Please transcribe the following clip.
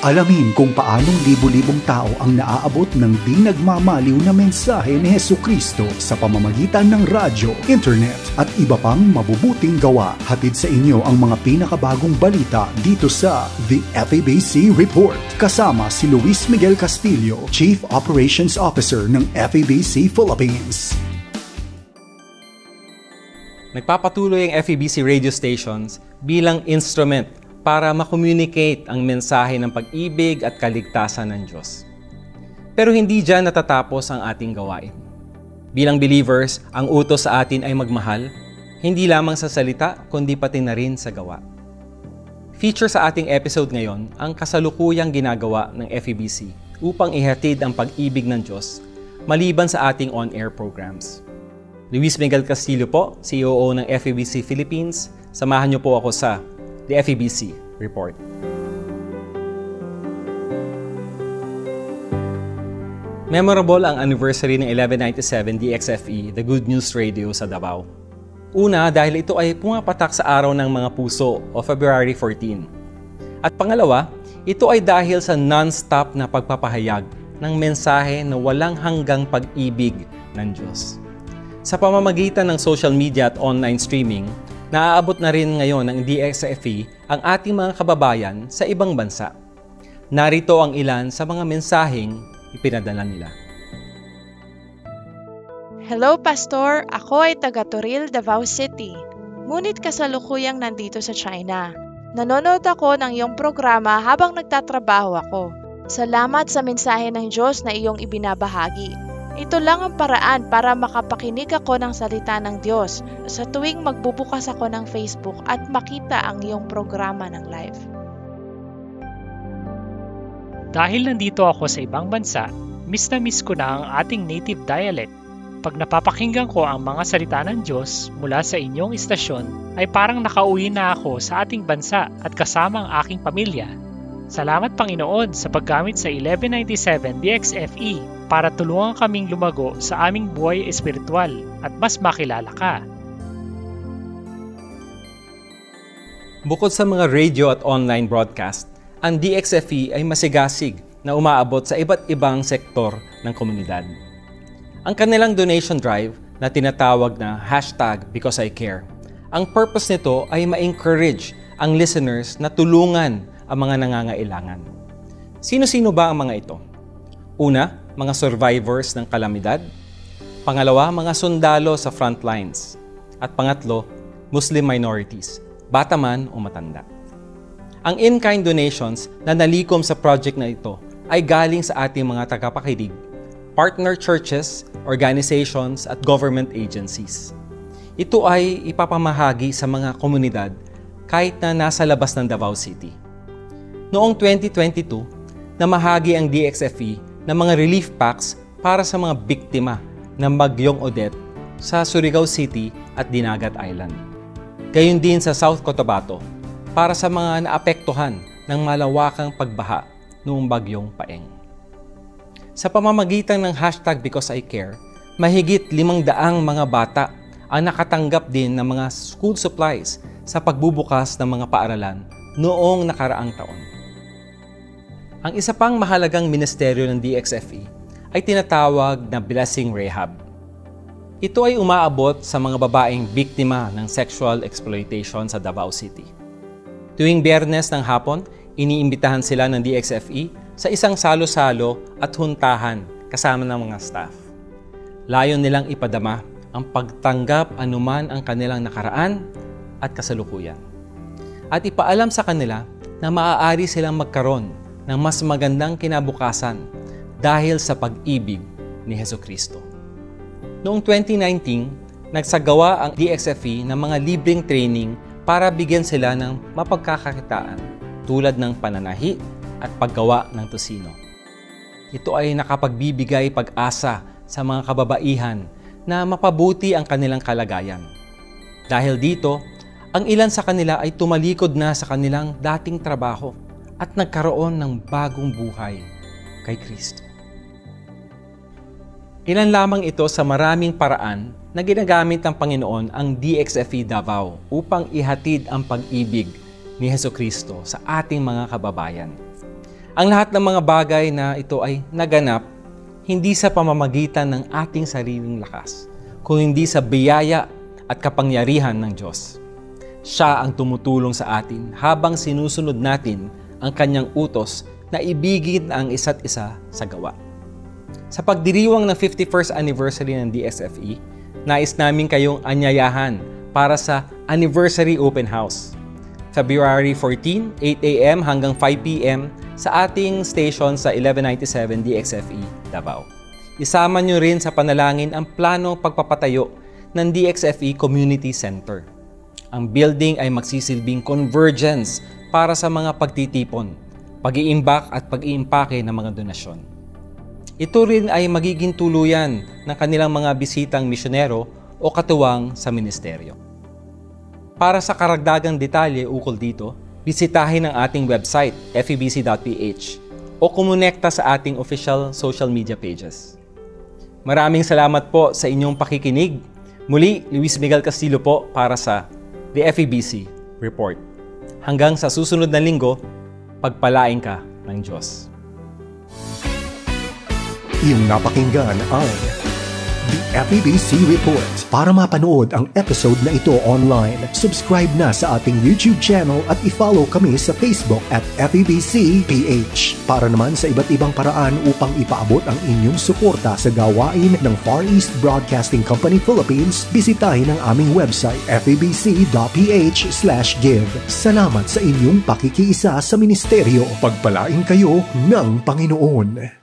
Alamin kung paanong libu-libong tao ang naaabot ng di nagmamaliw na mensahe ni Hesukristo sa pamamagitan ng radyo, internet at iba pang mabubuting gawa. Hatid sa inyo ang mga pinakabagong balita dito sa The FEBC Report. Kasama si Luis Miguel Castillo, Chief Operations Officer ng FEBC Philippines. Nagpapatuloy ang FEBC radio stations bilang instrument para makommunicate ang mensahe ng pag-ibig at kaligtasan ng Diyos. Pero hindi dyan natatapos ang ating gawain. Bilang believers, ang utos sa atin ay magmahal, hindi lamang sa salita, kundi pati na rin sa gawa. Feature sa ating episode ngayon ang kasalukuyang ginagawa ng FEBC upang ihatid ang pag-ibig ng Diyos maliban sa ating on-air programs. Luis Miguel Castillo po, COO ng FEBC Philippines. Samahan niyo po ako sa The FEBC Report. Memorable ang anniversary ng 1197 DXFE, The Good News Radio sa Davao. Una, dahil ito ay pumapatak sa araw ng mga puso o February 14. At pangalawa, ito ay dahil sa non-stop na pagpapahayag ng mensahe na walang hanggang pag-ibig ng Diyos. Sa pamamagitan ng social media at online streaming, naaabot na rin ngayon ng DXFE ang ating mga kababayan sa ibang bansa. Narito ang ilan sa mga mensaheng ipinadala nila. Hello, Pastor! Ako ay taga Toril, Davao City. Ngunit kasalukuyang nandito sa China. Nanonood ako ng iyong programa habang nagtatrabaho ako. Salamat sa mensahe ng Diyos na iyong ibinabahagi. Ito lang ang paraan para makapakinig ako ng salita ng Diyos sa tuwing magbubukas ako ng Facebook at makita ang iyong programa ng live. Dahil nandito ako sa ibang bansa, miss na miss ko na ang ating native dialect. Pag napapakinggan ko ang mga salita ng Diyos mula sa inyong istasyon, ay parang nakauwi na ako sa ating bansa at kasama ang aking pamilya. Salamat Panginoon sa paggamit sa 1197 DXFE para tulungan kaming lumago sa aming buhay espiritual at mas makilala ka. Bukod sa mga radio at online broadcast, ang DXFE ay masigasig na umaabot sa iba't ibang sektor ng komunidad. Ang kanilang donation drive na tinatawag na #BecauseICare, ang purpose nito ay ma-encourage ang listeners na tulungan ang mga nangangailangan. Sino-sino ba ang mga ito? Una, mga survivors ng kalamidad. Pangalawa, mga sundalo sa front lines. At pangatlo, Muslim minorities, bata man o matanda. Ang in-kind donations na nalikom sa project na ito ay galing sa ating mga tagapakinig, partner churches, organizations at government agencies. Ito ay ipapamahagi sa mga komunidad kahit na nasa labas ng Davao City. Noong 2022, namahagi ang DXFE ng mga relief packs para sa mga biktima ng Bagyong Odette sa Surigao City at Dinagat Island. Gayon din sa South Cotabato para sa mga naapektuhan ng malawakang pagbaha noong Bagyong Paeng. Sa pamamagitan ng #BecauseICare, mahigit 500 mga bata ang nakatanggap din ng mga school supplies sa pagbubukas ng mga paaralan noong nakaraang taon. Ang isa pang mahalagang ministeryo ng DXFE ay tinatawag na Blessing Rehab. Ito ay umaabot sa mga babaeng biktima ng sexual exploitation sa Davao City. Tuwing Biyernes ng hapon, iniimbitahan sila ng DXFE sa isang salo-salo at huntahan kasama ng mga staff. Layon nilang ipadama ang pagtanggap anuman ang kanilang nakaraan at kasalukuyan. At ipaalam sa kanila na maaari silang magkaroon ng mas magandang kinabukasan dahil sa pag-ibig ni Hesukristo. Noong 2019, nagsagawa ang DXFE ng mga libreng training para bigyan sila ng mapagkakakitaan tulad ng pananahi at paggawa ng tosino. Ito ay nakapagbibigay pag-asa sa mga kababaihan na mapabuti ang kanilang kalagayan. Dahil dito, ang ilan sa kanila ay tumalikod na sa kanilang dating trabaho at nagkaroon ng bagong buhay kay Kristo. Ilan lamang ito sa maraming paraan na ginagamit ng Panginoon ang DXFE Davao upang ihatid ang pag-ibig ni Hesukristo sa ating mga kababayan. Ang lahat ng mga bagay na ito ay naganap hindi sa pamamagitan ng ating sariling lakas, kung hindi sa biyaya at kapangyarihan ng Diyos. Siya ang tumutulong sa atin habang sinusunod natin ang kanyang utos na ibigin ang isa't isa sa gawa. Sa pagdiriwang ng 51st anniversary ng DXFE, nais namin kayong anyayahan para sa Anniversary Open House. February 14, 8 a.m. hanggang 5 p.m. sa ating station sa 1197 DXFE, Davao. Isama nyo rin sa panalangin ang plano pagpapatayo ng DXFE Community Center. Ang building ay magsisilbing convergence para sa mga pagtitipon, pag-iimbak at pag-iimpake ng mga donasyon. Ito rin ay magiging tuluyan ng kanilang mga bisitang misyonero o katuwang sa ministeryo. Para sa karagdagang detalye ukol dito, bisitahin ang ating website febc.ph o kumonekta sa ating official social media pages. Maraming salamat po sa inyong pakikinig. Muli, Luis Miguel Castillo po para sa The FEBC Report. Hanggang sa susunod na linggo, pagpalain ka ng Diyos. Iyong napakinggan ang The FEBC Report. Para mapanood ang episode na ito online, subscribe na sa ating YouTube channel at i-follow kami sa Facebook at FEBC-PH. Para naman sa iba't ibang paraan upang ipaabot ang inyong suporta sa gawain ng Far East Broadcasting Company Philippines, bisitahin ang aming website febc.ph/give. Salamat sa inyong pakikiisa sa ministeryo. Pagpalain kayo ng Panginoon.